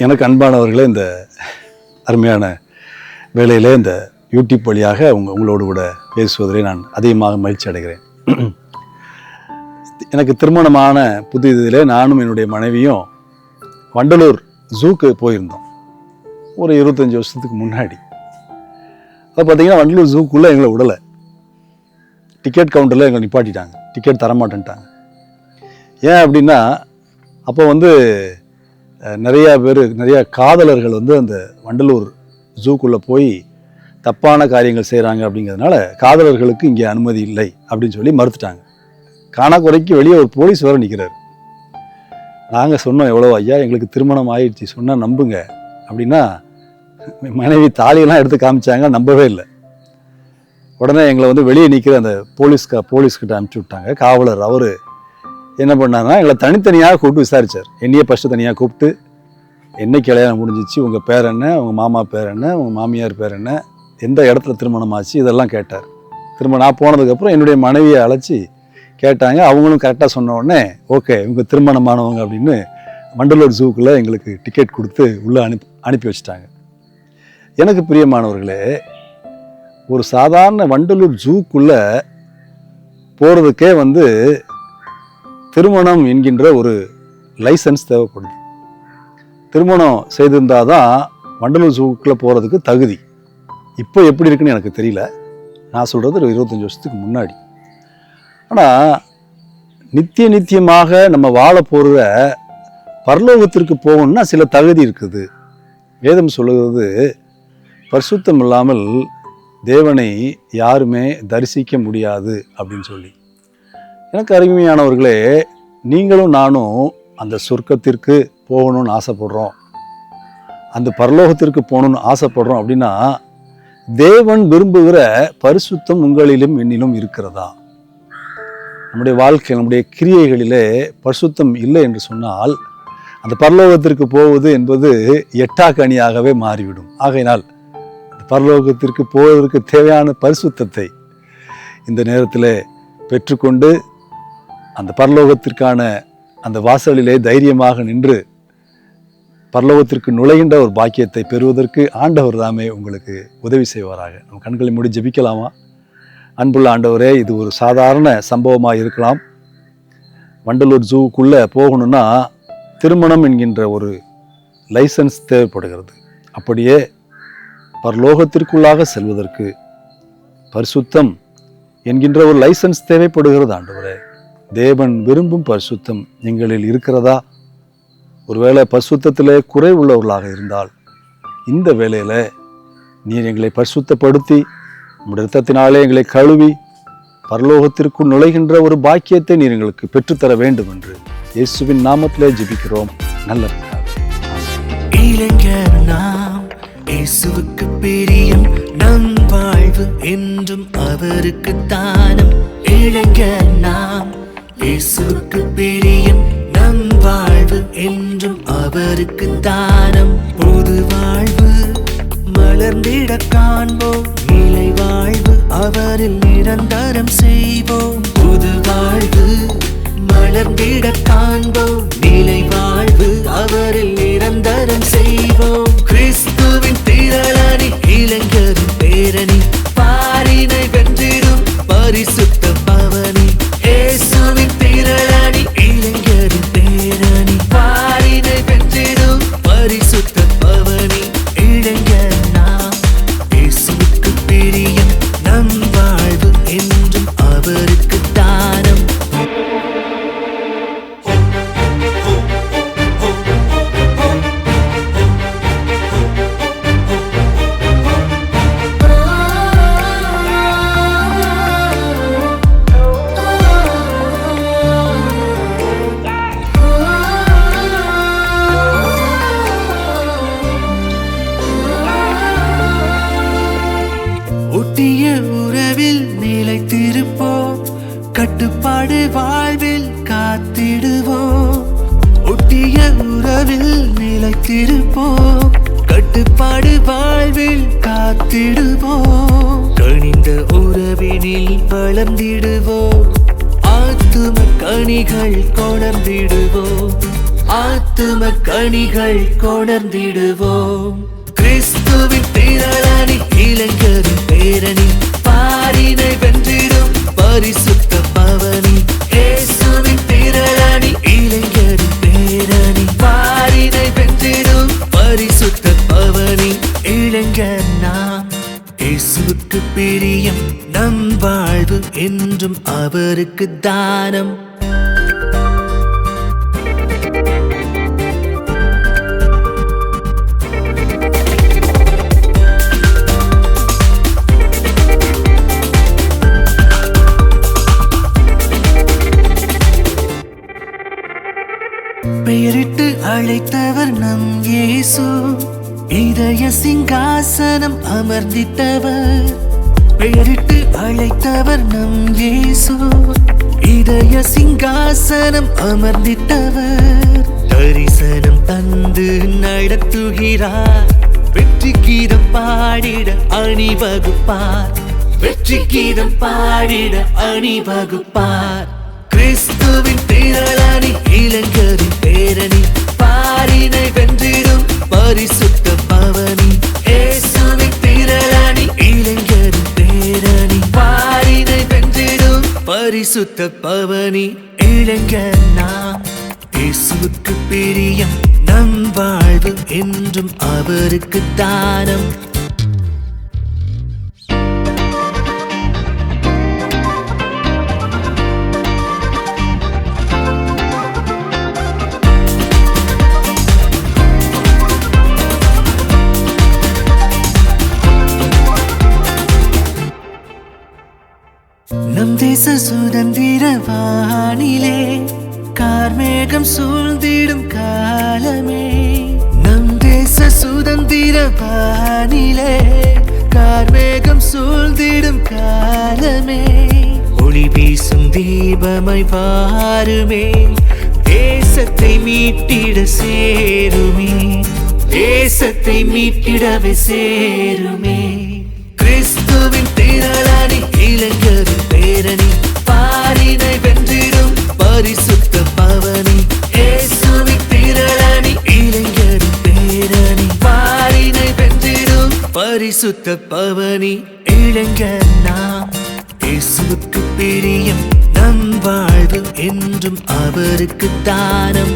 எனக்கு அன்பானவர்களே, இந்த அருமையான வேளையிலே இந்த யூடியூப் வழியாக உங்களோடு கூட பேசுவதிலே நான் அதிகமாக மகிழ்ச்சி அடைகிறேன். எனக்கு திருமணமான புதிதிலே நானும் என்னுடைய மனைவியும் வண்டலூர் ஜூக்கு போயிருந்தோம். ஒரு 25 வருஷத்துக்கு முன்னாடி. அப்போ பார்த்தீங்கன்னா வண்டலூர் ஜூக்குள்ளே எங்களை விடலை. டிக்கெட் கவுண்டரில் எங்களை நிப்பாட்டிட்டாங்க. டிக்கெட் தரமாட்டேன்ட்டாங்க. ஏன் அப்படின்னா, அப்போ நிறைய காதலர்கள் அந்த வண்டலூர் ஜூக்குள்ளே போய் தப்பான காரியங்கள் செய்கிறாங்க அப்படிங்கிறதுனால காதலர்களுக்கு இங்கே அனுமதி இல்லை அப்படின்னு சொல்லி மறுத்துட்டாங்க. காணாக்குறைக்கு வெளியே ஒரு போலீஸ் வேறு நிற்கிறார். நாங்கள் சொன்னோம், எவ்வளோ ஐயா எங்களுக்கு திருமணம் ஆயிடுச்சு, சொன்னால் நம்புங்க அப்படின்னா மனைவி தாலியெல்லாம் எடுத்து காமிச்சாங்க, நம்பவே இல்லை. உடனே எங்களை வெளியே நிற்கிற அந்த போலீஸ்கிட்ட அனுப்பிச்சி விட்டாங்க. காவலர் அவர் என்ன பண்ணாருன்னா, எங்களை தனித்தனியாக கூப்பிட்டு விசாரித்தார். என்னையே ஃபஸ்ட்டு தனியாக கூப்பிட்டு, என்னைக்கு கல்யாணம் முடிஞ்சிச்சு, உங்கள் பேர் என்ன, உங்கள் மாமா பேர் என்ன, உங்கள் மாமியார் பேர் என்ன, எந்த இடத்துல திருமணம் ஆச்சு, இதெல்லாம் கேட்டார். திரும்ப நான் போனதுக்கப்புறம் என்னுடைய மனைவியை அழைச்சி கேட்டாங்க. அவங்களும் கரெக்டாக சொன்ன உடனே ஓகே இவங்க திருமணமானவங்க அப்படின்னு வண்டலூர் ஜூக்குள்ளே எங்களுக்கு டிக்கெட் கொடுத்து உள்ளே அனுப்பி வச்சுட்டாங்க. எனக்கு பிரியமானவர்களே, ஒரு சாதாரண வண்டலூர் ஜூக்குள்ளே போகிறதுக்கே திருமணம் என்கின்ற ஒரு லைசன்ஸ் தேவைப்படுது. திருமணம் செய்திருந்தால் தான் வண்டலூர் ஜூக்குள்ளே போகிறதுக்கு தகுதி. இப்போ எப்படி இருக்குன்னு எனக்கு தெரியல. நான் சொல்கிறது ஒரு 25 வருஷத்துக்கு முன்னாடி. ஆனால் நித்தியமாக நம்ம வாழ போகிற பரலோகத்திற்கு போகணும்னா சில தகுதி இருக்குது. வேதம் சொல்லுகிறது, பரிசுத்தம் இல்லாமல் தேவனை யாருமே தரிசிக்க முடியாது அப்படின்னு சொல்லி. எனக்கு அருமையானவர்களே, நீங்களும் நானும் அந்த சொர்க்கத்திற்கு போகணும்னு ஆசைப்படுறோம், அந்த பரலோகத்திற்கு போகணும்னு ஆசைப்படுறோம் அப்படின்னா தேவன் விரும்புகிற பரிசுத்தம் உங்களிலும் என்னிலும் இருக்கிறதா? நம்முடைய வாழ்க்கை, நம்முடைய கிரியைகளிலே பரிசுத்தம் இல்லை என்று சொன்னால் அந்த பரலோகத்திற்கு போவது என்பது எட்டாக்கனியாகவே மாறிவிடும். ஆகையினால் அந்த பரலோகத்திற்கு போவதற்கு தேவையான பரிசுத்தத்தை இந்த நேரத்தில் பெற்றுக்கொண்டு அந்த பரலோகத்திற்கான அந்த வாசலிலே தைரியமாக நின்று பரலோகத்திற்கு நுழைகின்ற ஒரு பாக்கியத்தை பெறுவதற்கு ஆண்டவர் தாமே உங்களுக்கு உதவி செய்வாராக. நம்ம கண்களை மூடி ஜெபிக்கலாமா? அன்புள்ள ஆண்டவரே, இது ஒரு சாதாரண சம்பவமாக இருக்கலாம். வண்டலூர் ஜூக்குள்ளே போகணுன்னா திருமணம் என்கின்ற ஒரு லைசன்ஸ் தேவைப்படுகிறது. அப்படியே பரலோகத்திற்குள்ளாக செல்வதற்கு பரிசுத்தம் என்கின்ற ஒரு லைசன்ஸ் தேவைப்படுகிறது. ஆண்டவரே, தேவன் விரும்பும் பரிசுத்தம் எங்களில் இருக்கிறதா? ஒருவேளை பரிசுத்தத்திலே குறை உள்ளவர்களாக இருந்தால் இந்த வேளையில் நீர் எங்களை பரிசுத்தப்படுத்தி உம்முடைய இரத்தத்தினாலே எங்களை கழுவி பரலோகத்திற்குள் நுழைகின்ற ஒரு பாக்கியத்தை நீர் எங்களுக்கு பெற்றுத்தர வேண்டும் என்று இயேசுவின் நாமத்திலே ஜெபிக்கிறோம். நல்ல இளைஞர் நாம் இயேசுவுக்கு பிரியம், நம் வாழ்வு என்றும் அவருக்கு தானம். இளைஞர் நாம் இயேசுவுக்கு பிரியம், நம் வாழ்வு என்றும் அவருக்கு தானம். புது வாழ்வு மலர்ந்திட காண்போம், நிலை வாழ்வு அவரில் நிரந்தரம் செய்வோம். புது வாழ்வு மலர்ந்திட காண்போம், நிலை வாழ்வு அவரில் நிரந்தரம் செய்வோம். கிறிஸ்துவின் திரளானி, இளைஞரின் பேரணி, பாரினை வென்றிடும் பரிசுத்த பவனி. இயேசுவின் திரளானி, இளைஞரின் பேரணி, பாரினை வென்றிடும் பரிசுத்த பவனி. இளைஞர் நாம் இயேசுவுக்கு பிரியம், நம் வாழ்வு என்றும் அவருக்கு தானம். ஒட்டிய உறவில் நிலைத்திருப்போம், கட்டுப்பாடு வாழ்வில் காத்திடுவோம். ஒட்டிய உறவில் நிலைத்திருப்போம், கட்டுப்பாடு வாழ்வில் காத்திடுவோம். கனிந்த உறவினில் வளர்ந்திடுவோம், ஆத்தும கனிகள் கொணர்ந்திடுவோம். ஆத்தும கனிகள் கொணர்ந்திடுவோம். கிறிஸ்துவின் திரளானி இளைஞரின் பேரணி, பாரினை வென்றிடும் பரிசுத்த பவனி. இயேசுவின் திரளானி இளைஞரின் பேரணி, பாரினை வென்றிடும் பரிசுத்த பவனி. இளைஞர் நாம், இயேசுவுக்கு பிரியம், நம் வாழ்வு என்றும் அவருக்கு தானம். பெயரிட்டு அழைத்தவர் நம் இயேசு, இதய சிங்காசனம் அமர்ந்திட்டவர். பெயரிட்டு அழைத்தவர் நம் இயேசு, இதய சிங்காசனம் அமர்ந்திட்டவர். தரிசனம் தந்து நடத்துகிறார், வெற்றி கீதம் பாடிட அணிவகுப்பார். வெற்றி கீதம் பாடிட அணிவகுப்பார். கிறிஸ்துவின் திரளானி இளைஞரின் பேரணி, பாரினை வென்றிடும் பரிசுத்த பவனி. இயேசுவின் திரளானி இளைஞரின் பேரணி, பாரினை வென்றிடும் பரிசுத்த பவனி. இளைஞர் நாம், இயேசுவுக்கு பிரியம், நம் வாழ்வு என்றும் அவருக்கு தானம். நம் தேச சுதந்திர வானிலே கார்மேகம் சூழ்ந்திடும் காலமே. நம் தேச சுதந்திர வானிலே கார்மேகம் சூழ்ந்திடும் காலமே. ஒளி வீசும் தீபமாய் வாருமே, தேசத்தை மீட்டிட சேருமே. தேசத்தை மீட்டிடவே சேருமே. கிறிஸ்துவின் திரளானி இளைஞரின் பேரணி, பாரினை வென்றிடும் பரிசுத்த பவனி. இயேசுவின் திரளானி இளைஞரின் பேரணி, பாரினை வென்றிடும் பரிசுத்த பவனி. இளைஞர் நாம், இயேசுவுக்கு பிரியம், நம் வாழ்வு என்றும் அவருக்கு தானம்.